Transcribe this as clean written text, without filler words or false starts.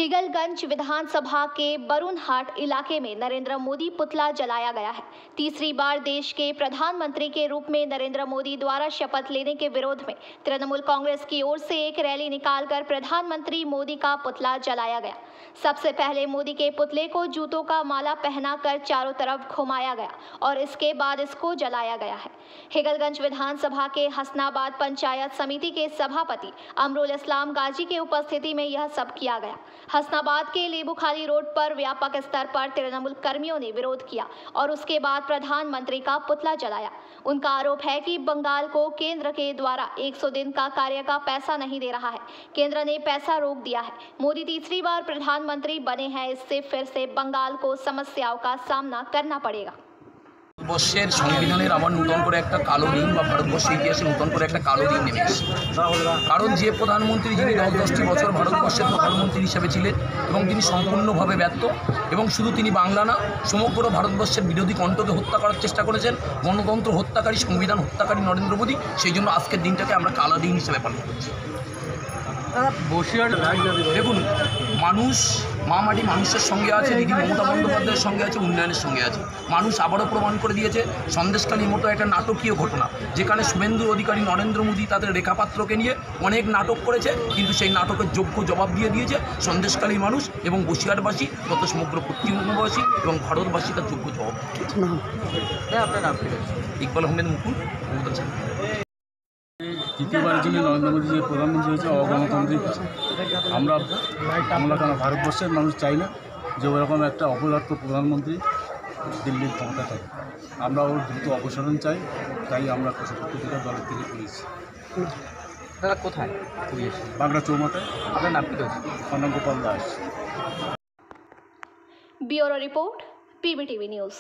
हिगलगंज विधानसभा के बरुनहाट इलाके में नरेंद्र मोदी पुतला जलाया गया है। तीसरी बार देश के प्रधानमंत्री के रूप में नरेंद्र मोदी द्वारा शपथ लेने के विरोध में तृणमूल कांग्रेस की ओर से एक रैली निकालकर प्रधानमंत्री मोदी का पुतला जलाया गया। सबसे पहले मोदी के पुतले को जूतों का माला पहनाकर चारों तरफ घुमाया गया और इसके बाद इसको जलाया गया है। हिगलगंज विधानसभा के हसनाबाद पंचायत समिति के सभापति अमरुल इस्लाम गाजी के उपस्थिति में यह सब किया गया। हसनाबाद के लेबूखाली रोड पर व्यापक स्तर पर तृणमूल कर्मियों ने विरोध किया और उसके बाद प्रधानमंत्री का पुतला जलाया। उनका आरोप है कि बंगाल को केंद्र के द्वारा 100 दिन का कार्य का पैसा नहीं दे रहा है। केंद्र ने पैसा रोक दिया है। मोदी तीसरी बार प्रधानमंत्री बने हैं, इससे फिर से बंगाल को समस्याओं का सामना करना पड़ेगा। ভারতবর্ষের সংবিধানের আবার নতুন করে একটা কালো দিন বা ভারতবর্ষের ইতিহাসে নতুন করে একটা কালো দিন নেমে এসেছে। কারণ যে প্রধানমন্ত্রী যিনি 10-10টি বছর ভারতবর্ষের প্রধানমন্ত্রী হিসেবে ছিলেন এবং তিনি সম্পূর্ণভাবে ব্যর্থ এবং শুধু তিনি বাংলা না সমগ্র ভারতবর্ষের বিরোধী কণ্ঠকে হত্যা করার চেষ্টা করেছেন, গণতন্ত্র হত্যাকারী, সংবিধান হত্যাকারী নরেন্দ্র মোদী। সেই জন্য আজকের দিনটাকে আমরা কালো দিন হিসেবে পালন করছি। দেখুন, মানুষ মা মাটি মানুষের সঙ্গে আছে, দিদি মমতা বন্দ্যোপাধ্যায়ের সঙ্গে আছে, উন্নয়নের সঙ্গে আছে। মানুষ আবারও প্রমাণ করে দিয়েছে সন্দেশখালীর মতো একটা নাটকীয় ঘটনা, যেখানে শুভেন্দু অধিকারী, নরেন্দ্র মোদী তাদের রেখাপাত্রকে নিয়ে অনেক নাটক করেছে, কিন্তু সেই নাটকের যোগ্য জবাব দিয়ে দিয়েছে সন্দেশখালীর মানুষ এবং বসিরহাটবাসী, তত সমগ্র পশ্চিমবঙ্গবাসী এবং ভারতবাসী তার যোগ্য জবাব। আপনার নাম ইকবাল আহমেদ মুকুল। তৃতীয়বারের জন্য নরেন্দ্র মোদী যে প্রধানমন্ত্রী হয়েছে অগণতান্ত্রিক। আমরা ভারতবর্ষের মানুষ চাই না যে ওরকম একটা অপদার্থ প্রধানমন্ত্রী দিল্লির ক্ষমতা থাকে। আমরা ওর দ্রুত অপসারণ চাই, তাই আমরা প্রতিটা দলের থেকে করেছি। তারা কোথায়? বাংলা চৌমাথায়। আপনার নাম কি? Ananta Gopal Das. Bureau report, PBTV news.